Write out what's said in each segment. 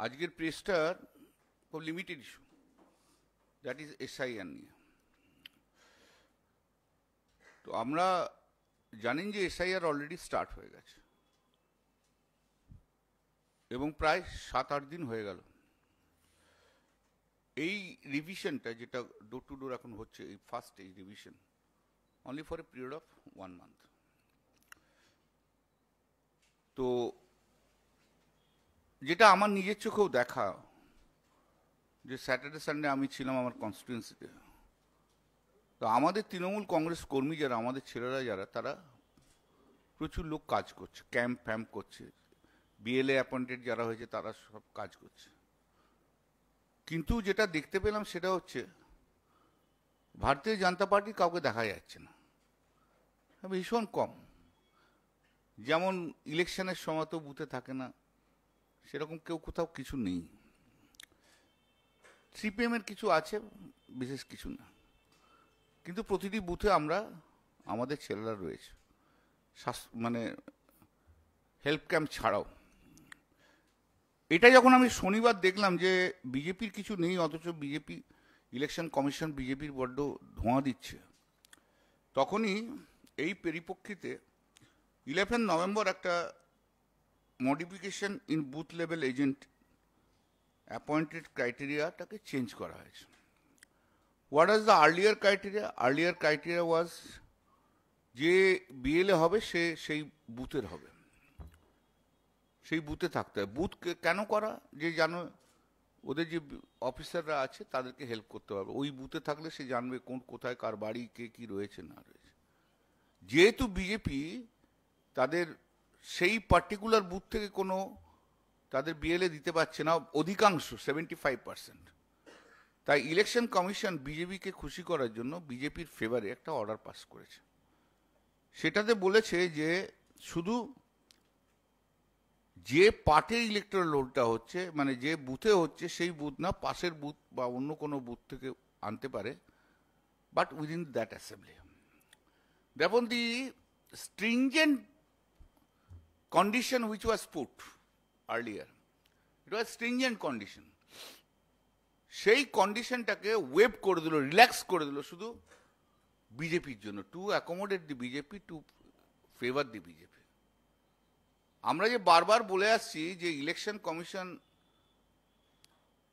আজকের প্রেসটার খুব limited issue, that is SIR নিয়ে। তো আমরা জানেন যে এসআইআর অলরেডি স্টার্ট হয়ে গেছে এবং প্রায় 7-8 দিন হয়ে গেল। এই রিভিশনটা যেটা ডোর টু ডোর এখন হচ্ছে, এই ফার্স্ট এই revision only for a period of 1 month। তো যেটা আমার নিজের চোখেও দেখা, যে স্যাটারডে সানডে আমি ছিলাম আমার কনস্টিটুয়েন্সিতে, তো আমাদের তৃণমূল কংগ্রেস কর্মী যারা, আমাদের ছেলেরা যারা, তারা প্রচুর লোক কাজ করছে, ক্যাম্প ফ্যাম্প করছে, বিএলএ অ্যাপয়েন্টেড যারা হয়েছে তারা সব কাজ করছে। কিন্তু যেটা দেখতে পেলাম সেটা হচ্ছে ভারতীয় জনতা পার্টি কাউকে দেখা যাচ্ছে না, ভীষণ কম। যেমন ইলেকশনের সময় তো বুথে থাকে না, সেরকম কেউ কোথাও কিছু নেই। সিপিএমের কিছু আছে, বিশেষ কিছু না, কিন্তু প্রতিটি বুথে আমরা, আমাদের ছেলেরা রয়েছে, মানে হেল্প ক্যাম্প ছাড়াও। এটা যখন আমি শনিবার দেখলাম যে বিজেপির কিছু নেই, অথচ বিজেপি ইলেকশন কমিশন বিজেপির বড্ড ধোঁয়া দিচ্ছে, তখনই এই পরিপ্রেক্ষিতে 11 নভেম্বর একটা modification in booth level agent appointed ক্রাইটেরিয়াটাকে চেঞ্জ করা হয়েছে। What is the earlier criteria? Earlier criteria was যে বিএলএ হবে সে সেই বুথের হবে, সেই বুথে থাকতে হয়। বুথ কেন করা? যে জানো ওদের যে অফিসাররা আছে তাদেরকে হেল্প করতে পারবে, ওই বুথে থাকলে সে জানবে কোথায় কার বাড়ি, কে কি রয়েছে না রয়েছে। যেহেতু বিজেপি তাদের সেই পার্টিকুলার বুথ থেকে কোনো তাদের বিএলএ দিতে পারছে না, অধিকাংশ 75%, তাই ইলেকশন কমিশন বিজেপিকে খুশি করার জন্য বিজেপির ফেভারে একটা অর্ডার পাস করেছে। সেটাতে বলেছে যে শুধু যে পার্টে ইলেকট্রাল রোলটা হচ্ছে, মানে যে বুথে হচ্ছে সেই বুথ না, পাশের বুথ বা অন্য কোনো বুথ থেকে আনতে পারে, বাট উইদিন দ্যাট অ্যাসেম্বলি। দেখুন, দি stringent condition which was put earlier, it was stringent condition, সেই কন্ডিশনটাকে ওয়েভ করে দিল, রিল্যাক্স করে দিল শুধু বিজেপির জন্য, to accommodate the BJP, to favour the BJP. আমরা যে বারবার বলে আসছি যে ইলেকশন কমিশন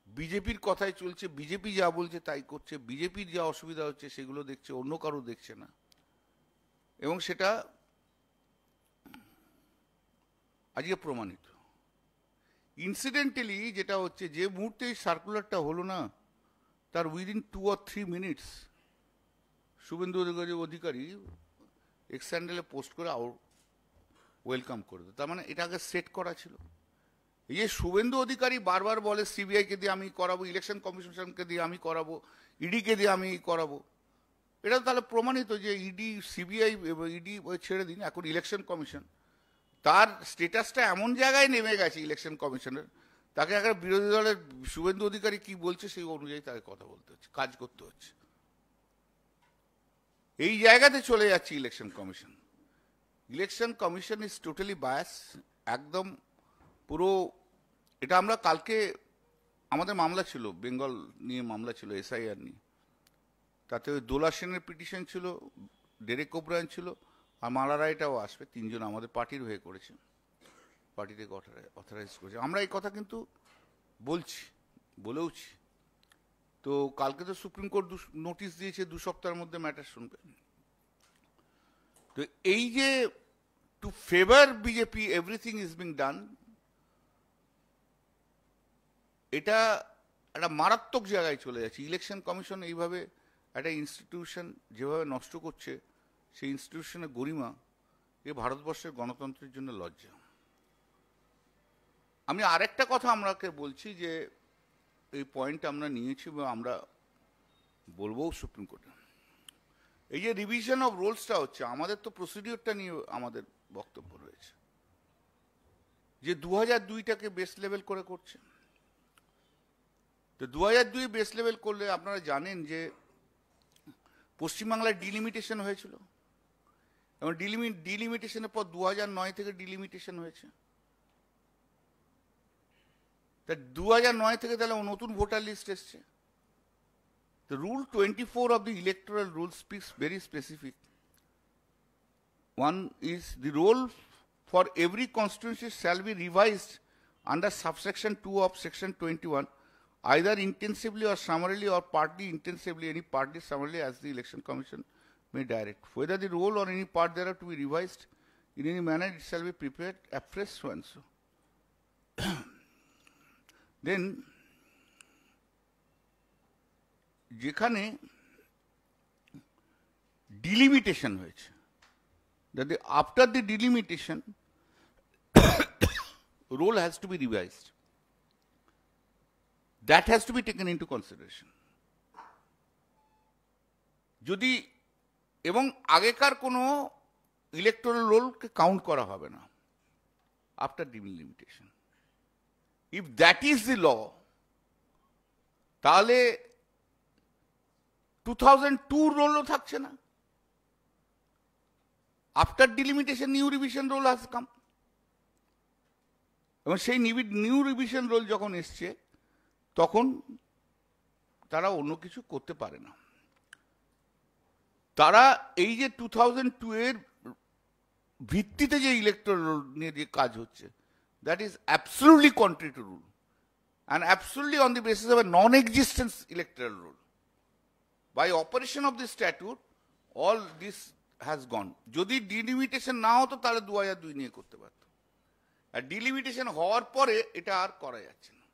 বিজেপির কথাই চলছে, বিজেপি যা বলছে তাই করছে, বিজেপির যা অসুবিধা হচ্ছে সেগুলো দেখছে, অন্য কারো দেখছে না। এবং সেটা আজকে প্রমাণিত। ইনসিডেন্টালি যেটা হচ্ছে, যে মুহূর্তে এই সার্কুলারটা হলো না, তার within 2 or 3 minutes Suvendu Adhikari x হ্যান্ডেলে পোস্ট করে ওয়েলকাম করে দেয়। তার মানে এটা আগে সেট করা ছিল। এই যে শুভেন্দু অধিকারী বারবার বলে সিবিআইকে দিয়ে আমি করাবো, ইলেকশন কমিশনকে দিয়ে আমি করাবো, ইডিকে দিয়ে আমি করাবো, এটা তাহলে প্রমাণিত যে ইডি, সিবিআই, ইডি ছেড়ে দিন, এখন ইলেকশন কমিশন তার স্টেটাসটা এমন জায়গায় নেমে গেছে ইলেকশন কমিশনের, তাকে একটা বিরোধী দলের শুভেন্দু অধিকারী কি বলছে সেই অনুযায়ী তাকে কথা বলতে হচ্ছে, কাজ করতে হচ্ছে। এই জায়গাতে চলে যাচ্ছে election commission. Election commission is totally bias, একদম পুরো। এটা আমরা কালকে আমাদের মামলা ছিল, বেঙ্গল নিয়ে মামলা ছিল, এসআইআর নিয়ে, তাতে ওই দোলা সেনের পিটিশন ছিল, ডেরেক ওব্রায়েন ছিল, আর মালা রায়টাও আসবে, 3 জন আমাদের পার্টির হয়ে করেছে, পার্টি থেকে অথরাইজ করেছে। আমরা এই কথা কিন্তু বলেওছি। তো কালকে তো সুপ্রিম কোর্ট নোটিশ দিয়েছে 2 সপ্তাহের মধ্যে ম্যাটার শুনবে। তো এই যে to favour BJP everything is being done, এটা একটা মারাত্মক জায়গায় চলে যাচ্ছে। ইলেকশন কমিশন এইভাবে একটা ইনস্টিটিউশন যেভাবে নষ্ট করছে, সেই ইনস্টিটিউশনের গরিমা এ ভারতবর্ষের গণতন্ত্রের জন্য লজ্জা। আমি আরেকটা কথা আমরাকে বলছি যে এই পয়েন্ট আমরা নিয়েছি বা আমরা বলবো সুপ্রিম কোর্টে, এই যে রিভিশন অফ রোলসটা হচ্ছে, আমাদের তো প্রসিডিওরটা নিয়ে আমাদের বক্তব্য রয়েছে, যে 2002টাকে বেস লেভেল করে করছে। তো 2002 বেস লেভেল করলে আপনারা জানেন যে পশ্চিমবাংলায় ডিলিমিটেশন হয়েছিল, এবং ডিলিমিটেশনের পর 2009 থেকে ডিলিমিটেশন হয়েছে। তা 2009 থেকে তাহলে নতুন ভোটার লিস্ট এসছে। The Rule 24 of the electoral rules speaks very specific. One is the roll for every constituency shall be revised under subsection 2 of section 21, either intensively or summarily or partly intensively, any partly summarily as the election commission may direct. Whether the roll or any part thereof to be revised in any manner, it shall be prepared afresh, so and so. Then যেখানে delimitation হয়েছে, that after the delimitation role has to be revised, that has to be taken into consideration. যদি এবং আগেকার কোনো electoral রোলকে count করা হবে না after delimitation, if that is the law, তাহলে 2002 রোলও থাকছে না। After delimitation new revision roll has come, এবং সেই নিউ রিভিশন রোল যখন এসছে তখন তারা অন্য কিছু করতে পারে না। তারা এই যে 2002 এর ভিত্তিতে যে ইলেকটোরাল রোল নিয়ে যে কাজ হচ্ছে, that is absolutely country to rule and absolutely on the basis of A non existence electoral role. By operation of the statute, all this has gone. যদি ডিলিমিটেশন না হতো তাহলে 2002 নিয়ে করতে পারত, আর ডিলিমিটেশন হওয়ার পরে এটা আর করা যাচ্ছে না।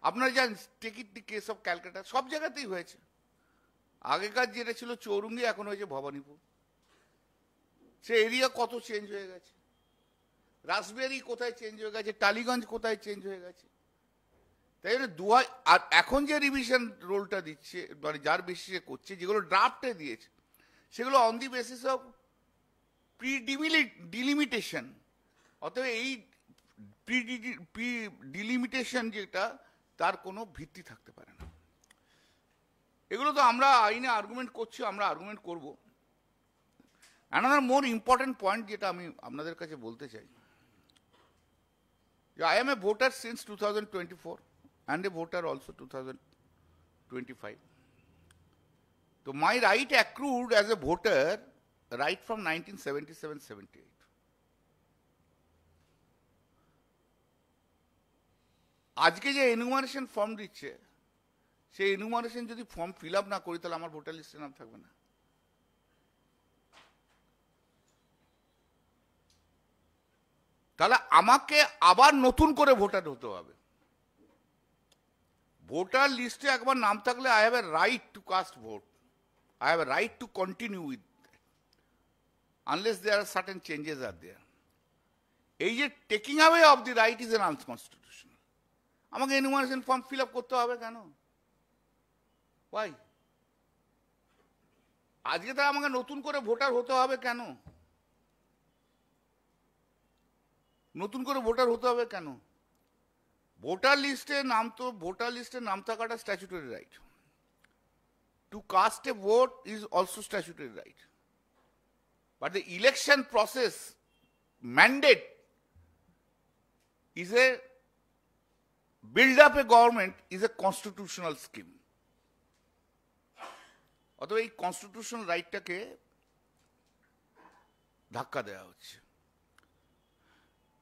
আপনারা জানেন, take it the case of Calcutta, সব জায়গাতেই হয়েছে। আগেকার যেটা ছিল চৌরঙ্গি, এখন হয়েছে ভবানীপুর। সে এরিয়া কত চেঞ্জ হয়ে গেছে, রাসবিহারি কোথায় চেঞ্জ হয়ে গেছে, টালিগঞ্জ কোথায় চেঞ্জ হয়ে গেছে। তাই জন্য আর এখন যে রিভিশন রোলটা দিচ্ছে, মানে যার বেসিসে করছে, যেগুলো ড্রাফটে দিয়েছে সেগুলো on the basis of pre delimitation. অতএব এই প্রি ডিলিমিটেশন যেটা, তার কোনো ভিত্তি থাকতে পারে না। এগুলো তো আমরা আইনে আর্গুমেন্ট করছি, আমরা আর্গুমেন্ট করব। অ্যানাদার মোর ইম্পর্টেন্ট পয়েন্ট যেটা আমি আপনাদের কাছে বলতে চাই, যে I M A voter since 2024 and a voter also 2025. So my right accrued as a voter right from 1977-78. আজকে যে এনুমারেশন ফর্ম দিচ্ছে, সেই এনুমারেশন যদি ফর্ম ফিল আপ না করি, তাহলে আমার ভোটার লিস্টে নাম থাকবে না। তাহলে আমাকে আবার নতুন করে ভোটার হতে হবে। ভোটার লিস্টে একবার নাম থাকলে I have a right to cast vote, I have a right to continue with, unless there are certain changes are there. এই যে taking away of the right is an unconstitutional. আমাকে enumeration form fill up করতে হবে কেন? Y? আজকে তারা আমাকে নতুন করে ভোটার হতে হবে কেন? নতুন করে ভোটার হতে হবে কেন? ভোটার লিস্টে নাম থাকাটা statutory right. To caste A vote is also statutory right, but the election process mandate is a build up a government is a constitutional scheme. অতএব এই কনস্টিটিউশনাল রাইটটাকে ধাক্কা দেওয়া হচ্ছে।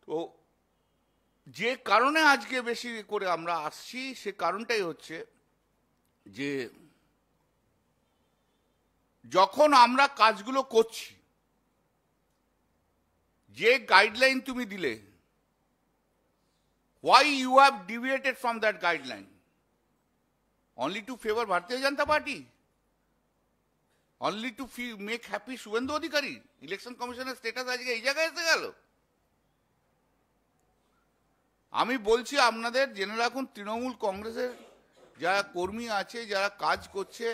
তো যে কারণে আজকে বেশি করে আমরা আসছি, সে কারণটাই হচ্ছে যে যখন আমরা কাজগুলো করছি, যে গাইডলাইন তুমি দিলে, why you have deviated from that guideline? Only to favor Bharatiya Janata Party? Only to make happy Shubhendu Adhikari? Election Commissioner status আজকে এই জায়গায় এসে গেল। আমি বলছি আপনাদের জেনে রাখুন, তৃণমূল কংগ্রেসের যারা কর্মী আছে, যারা কাজ করছে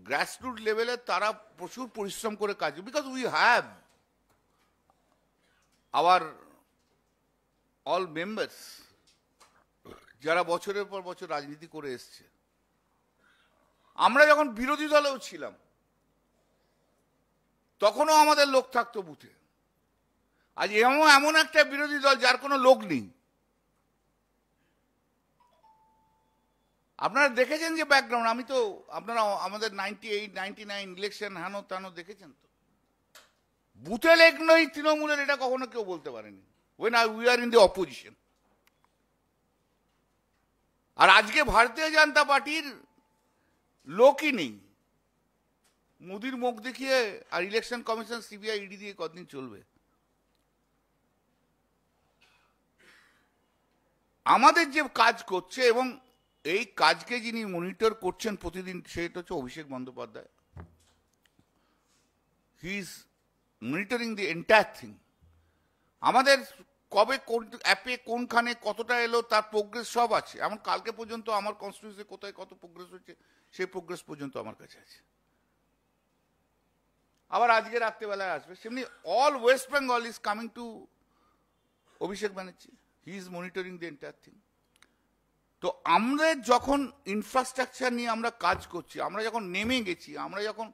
গ্রাসরুট লেভেলে, তারা প্রচুর পরিশ্রম করে কাজ, because we have our all members যারা বছরের পর বছর রাজনীতি করে এসছে। আমরা যখন বিরোধী দলেও ছিলাম, তখনও আমাদের লোক থাকতো বুথে। আজ এমন এমন একটা বিরোধী দল যার কোনো লোক নেই। আপনারা দেখেছেন যে ব্যাকগ্রাউন্ড, আমি তো আপনারা আমাদের 98, 99 ইলেকশন হানো তানো দেখেছেন তো, বুথে লেখ নই তৃণমূলের, এটা কখনো কেউ বলতে পারেনি when we are in the opposition। আর আজকে ভারতীয় জনতা পার্টির লোকই নেই, মোদির মুখ দেখিয়ে আর ইলেকশন কমিশন সিবিআই ইডি দিয়ে কতদিন চলবে? আমাদের যে কাজ করছে এবং এই কাজকে যিনি মনিটর করছেন প্রতিদিন, সেটা হচ্ছে Abhishek Bandyopadhyay. He is monitoring the entire thing. আমাদের কবে কোন অ্যাপে কোনখানে কতটা এলো তার প্রোগ্রেস সব আছে। এমন কালকে পর্যন্ত আমার কনস্টিটিউন্সি কোথায় কত প্রোগ্রেস হচ্ছে সেই প্রোগ্রেস পর্যন্ত আমার কাছে আছে। আবার আজকে রাত্রেবেলায় আসবে। সেমনি all West Bengal is coming to Abhishek Banerjee. He is monitoring the entire thing. তো আমরা যখন ইনফ্রাস্ট্রাকচার নিয়ে আমরা কাজ করছি, আমরা যখন নেমে গেছি, আমরা যখন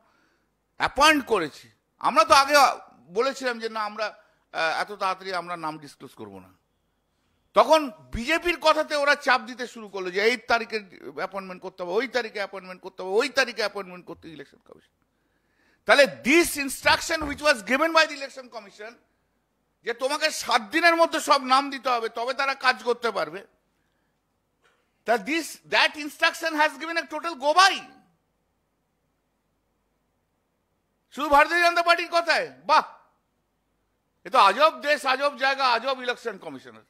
অ্যাপয়েন্ট করেছি, আমরা তো আগে বলেছিলাম যে না আমরা এত তাড়াতাড়ি আমরা নাম ডিসক্লোজ করবো না। তখন বিজেপির কথাতে ওরা চাপ দিতে শুরু করলো যে এই তারিখে অ্যাপয়েন্টমেন্ট করতে হবে, ওই তারিখে অ্যাপয়েন্টমেন্ট করতে হবে, ওই তারিখে অ্যাপয়েন্টমেন্ট করতে ইলেকশন কমিশন। তাহলে this instruction which was given by the election commission যে তোমাকে 7 দিনের মধ্যে সব নাম দিতে হবে তবে তারা কাজ করতে পারবে, that instruction has given a total go by। শুধু ভারতীয় জনতা পার্টির কথায়, বাহ, এ তো আজব দেশ, আজব জায়গা, আজব ইলেকশন কমিশনার।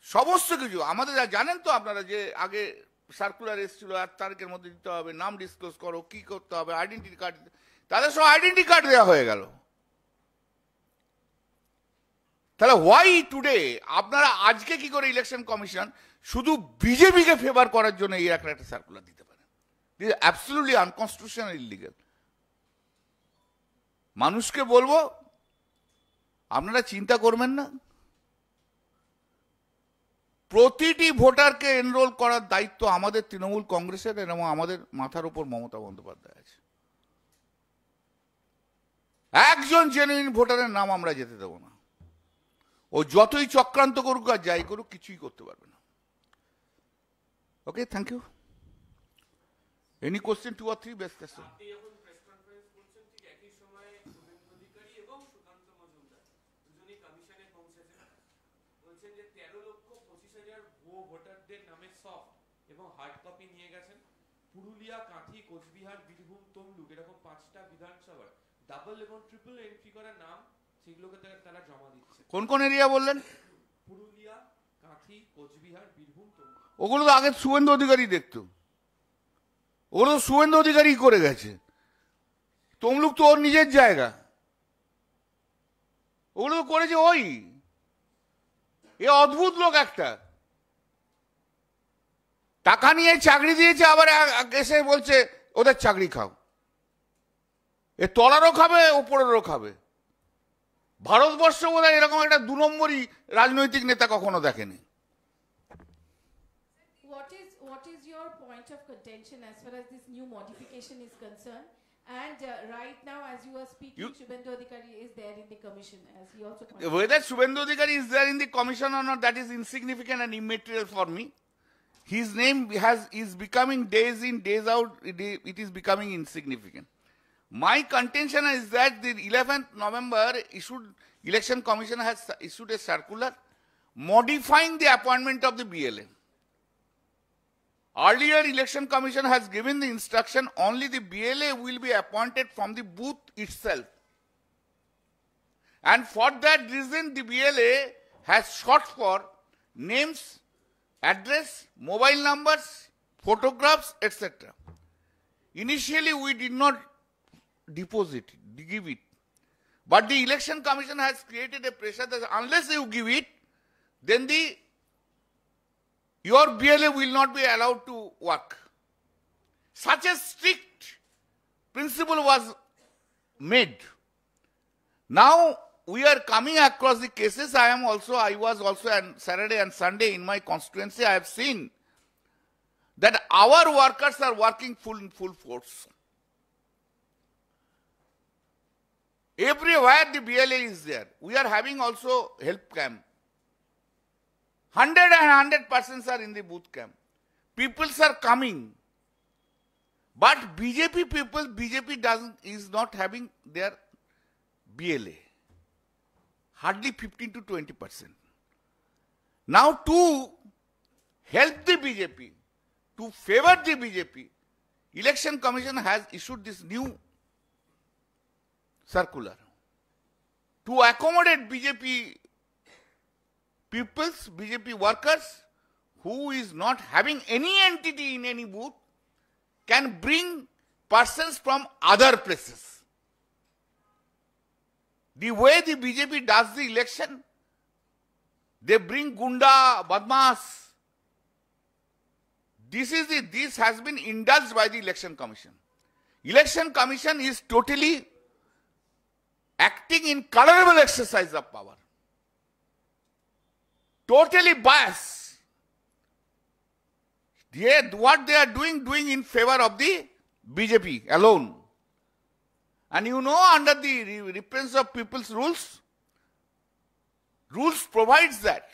সমস্ত কিছু আমাদের জানেন তো আপনারা যে আগে সার্কুলার এসেছিল 8 তারিখের মধ্যে দিতে হবে, নাম ডিসক্লোজ করো, কি করতে হবে, আইডেন্টি কার্ড, তাদের সব আইডেন্টি কার্ড দেওয়া হয়ে গেল। তাহলে হোয়াই টুডে আপনারা আজকে কি করে ইলেকশন কমিশন শুধু বিজেপিকে ফেভার করার জন্য এই একটা সার্কুলার দিতে পারে? This absolutely unconstitutional, illegal. মানুষকে বলবো আপনারা চিন্তা করবেন না, প্রতিটি ভোটারকে এনরোল করার দায়িত্ব আমাদের তৃণমূল কংগ্রেসের এবং আমাদের মাথার উপর মমতা বন্দ্যোপাধ্যায় আছে। একজন জেনুইন ভোটারের নাম আমরা যেতে দেবো না। ও যতই চক্রান্ত করুক আর যাই করুক কিছুই করতে পারবে না। Okay, thank you. Any question 2 or 3? Best question. Purulia, Kanthi, Cooch Behar, Birbhum, Tamluk এরকম 5টা বিধানসভার ডাবল এবং ট্রিপল এন্ট্রি করার নাম সেগুলোকে তারা জমা দিচ্ছে। কোন কোন এরিয়া বললেন? পুরুলিয়া, কাঁথি, কোচবিহার, বীরভূম, তমলুক। ওগুলো তো আগে শুভেন্দু অধিকারী দেখতো, ওগুলো তো শুভেন্দু অধিকারী করে গেছে। তমলুক তো ওর নিজের জায়গা, ওগুলো তো করেছে ওই। এ অদ্ভুত লোক একটা, টাকা নিয়ে চাকরি দিয়েছে আবার এসে বলছে ওদের চাকরি খাও। এ তলারও খাবে ওপরেরও খাবে। ভারতবর্ষ বোধহয় এরকম একটা 2 নম্বরই রাজনৈতিক নেতা কখনো দেখেনি। What is your point of contention as far as this new modification is concerned? And right now, as you are speaking, Shubhendu Adhikari is there in the commission, as he also pointed. Whether Shubhendu Adhikari is there in the commission or not, that is insignificant and immaterial for me. His name is becoming days in, days out, it is becoming insignificant. My contention is that the 11th November election commission has issued a circular modifying the appointment of the BLA. Earlier election commission has given the instruction only the BLA will be appointed from the booth itself. And for that reason the BLA has sought for names, address, mobile numbers, photographs, etc. Initially we did not deposit it, give it. But the election commission has created a pressure that unless you give it, then your BLA will not be allowed to work. Such a strict principle was made. Now we are coming across the cases. I was also on Saturday and Sunday in my constituency. I have seen that our workers are working full force. Everywhere the BLA is there. We are having also help camp. 100% are in the booth camp. Peoples are coming. But BJP people, BJP is not having their BLA. Hardly 15 to 20%. Now to help the BJP, to favor the BJP, Election Commission has issued this new circular to accommodate BJP peoples, BJP workers who is not having any entity in any booth can bring persons from other places. The way the BJP does the election, they bring Gunda, Badmas. This has been indulged by the Election Commission. Election Commission is totally acting in colorable exercise of power. Totally biased. What they are doing in favor of the BJP alone. And you know, under the reference of people's rules provides that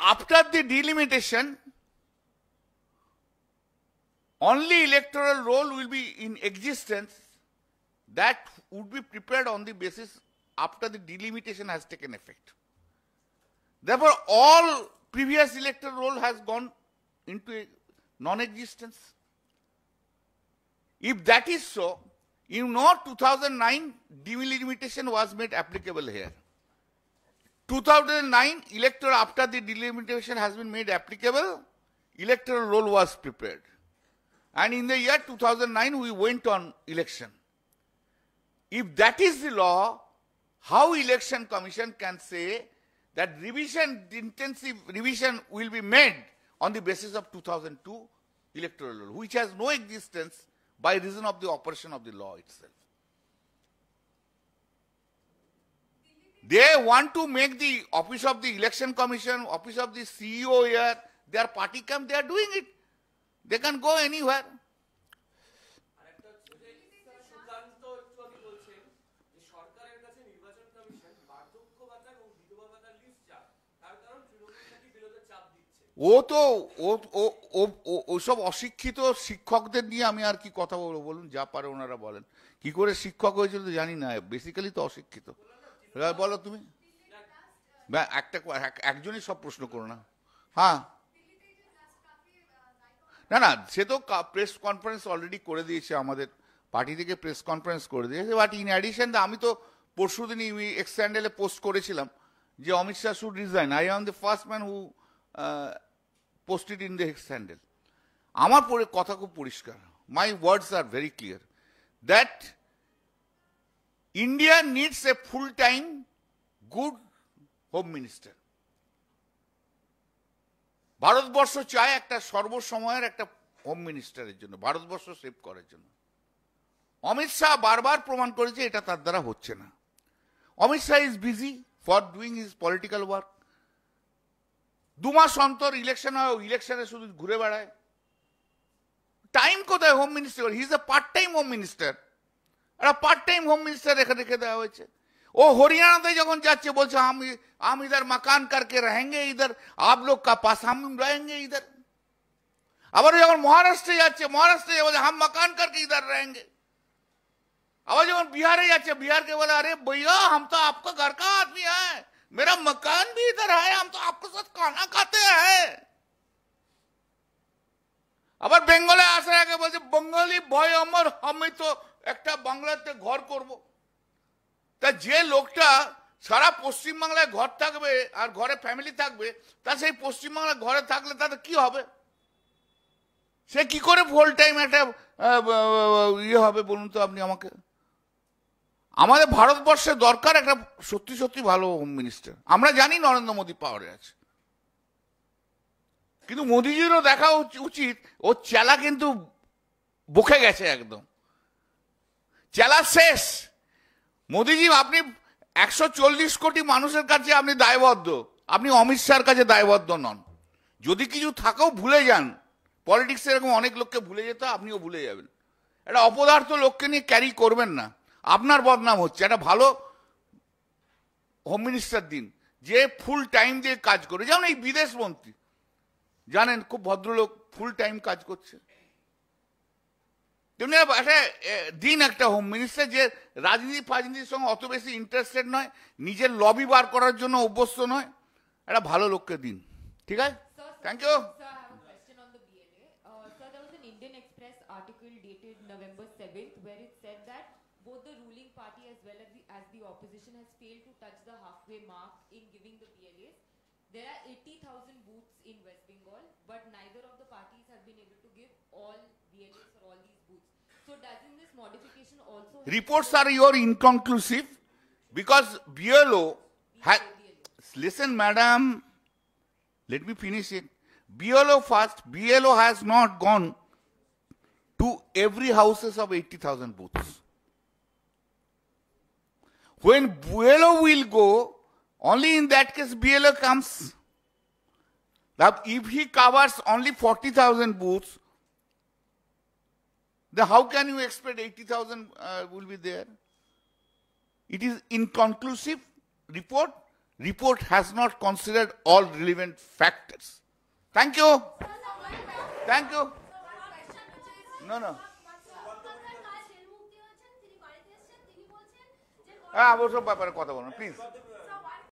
after the delimitation, only electoral roll will be in existence that would be prepared on the basis after the delimitation has taken effect. Therefore, all previous electoral roll has gone into non-existence. If that is so, you know 2009 delimitation was made applicable here. 2009 electoral, after the delimitation has been made applicable, electoral roll was prepared. And in the year 2009 we went on election. If that is the law, how Election Commission can say that intensive revision will be made on the basis of 2002 electoral law, which has no existence by reason of the operation of the law itself. They want to make the office of the Election Commission, office of the CEO here, their party camp, they are doing it. They can go anywhere. ওসব অশিক্ষিত শিক্ষকদের নিয়ে আমি আর কি কথা বলবো বলুন, যা পারে ওনারা বলেন। কি করে শিক্ষক হয়েছিল তো জানি না, বেসিক্যালি তো অশিক্ষিত। বলো তুমি, একজনই সব প্রশ্ন করো না। হ্যাঁ, না সে তো প্রেস কনফারেন্স অলরেডি করে দিয়েছে, আমাদের পার্টি থেকে প্রেস কনফারেন্স করে দিয়েছে। বাট ইন অ্যাডিশন আমি তো পরশু দিনই এক্স হ্যান্ডেলে পোস্ট করেছিলাম যে Amit Shah should resign. I am the first man who posted in the X handle. আমার পরে কথা খুব পরিষ্কার, my words are very clear, that India needs a full-time good home minister. Bharatvarsha চায় একটা সর্বসময়ের একটা হোম মিনিস্টারের জন্য, ভারতবর্ষ সেভ করার জন্য। অমিত শাহ বারবার প্রমাণ করেছে এটা তার দ্বারা হচ্ছে না। Amit Shah is busy for doing his political work. 2 মাস অন্তর ইলেকশন হয়, ইলেকশনে শুধু ঘুরে বেড়ায়। টাইম কোথায় home minister? He is a part time home minister. একটা পার্ট টাইম হোম মিনিস্টার এখানে রেখে দেওয়া হয়েছে। ও হরিয়ানাতে যখন যাচ্ছে বলছে हम इधर मकान करके रहेंगे, इधर आप लोग का पास हम रहेंगे इधर। আবার যখন মহারাষ্ট্রে যাচ্ছে, মহারাষ্ট্রে বলছে हम मकान करके इधर रहेंगे। আবার যখন বিহারে যাচ্ছে, বিহারকে বলে अरे भैया हम तो आपका घर का आदमी है, मेरा मकान भी इधर है, हम तो आपके साथ खाना खाते हैं। আবার বেঙ্গলে আসার আগে বলছে বঙ্গালী ভয় আমার, আমি তো একটা বাংলাতে ঘর করব। তা যে লোকটা সারা পশ্চিমবাংলায় ঘর থাকবে আর ঘরে ফ্যামিলি থাকবে, তা সেই পশ্চিমবাংলায় ঘরে থাকলে তাতে কি হবে? সে কি করে ফুল টাইম একটা ইয়ে হবে বলুন তো আপনি আমাকে? আমাদের ভারতবর্ষে দরকার একটা সত্যি সত্যি ভালো হোম মিনিস্টার। আমরা জানি নরেন্দ্র মোদী পাওয়ারে আছে, কিন্তু মোদীজিরও দেখা উচিত ও চেলা কিন্তু বকে গেছে একদম, চেলা শেষ। মোদীজি আপনি 140 কোটি মানুষের কাছে আপনি দায়বদ্ধ, আপনি অমিত শাহর কাছে দায়বদ্ধ নন। যদি কিছু থাকেও ভুলে যান, পলিটিক্সে এরকম অনেক লোককে ভুলে যেতে, আপনিও ভুলে যাবেন। একটা অপদার্থ লোককে নিয়ে ক্যারি করবেন না। আপনার বদনাম হচ্ছে। একটা ভালো হোম মিনিস্টার দিন, যে ফুল টাইম দিয়ে কাজ করে, যেমন এই বিদেশ মন্ত্রী, জানেন খুব ভদ্রলোক, ফুল টাইম কাজ করছে। তেমনি একটা দিন একটা হোম মিনিস্টার যে রাজনীতি ফাজনীতির সঙ্গে অত বেশি ইন্টারেস্টেড নয়, নিজের লবি বার করার জন্য অভ্যস্ত নয়, একটা ভালো লোককে দিন। ঠিক আছে, thank you. Sir, I have a question on the BLA. Sir, there was an Indian Express article dated November 7th where it said that both the ruling party as well as the opposition has failed to touch the halfway mark in giving the BLAs. There are 80,000 booths in West Bengal, but neither of the parties have been able to give all BLAs for all these booths. So doesn't this modification also Reports are your inconclusive because BLO had, listen madam, let me finish it. BLO first, BLO has not gone to every houses of 80,000 booths. When BLO will go, only in that case BLO comes. Now if he covers only 40,000 booths, then how can you expect 80,000 will be there? It is inconclusive report. Report has not considered all relevant factors. Thank you. Thank you. No, no. হ্যাঁ, অবশ্য ব্যাপারে কথা বলুন please.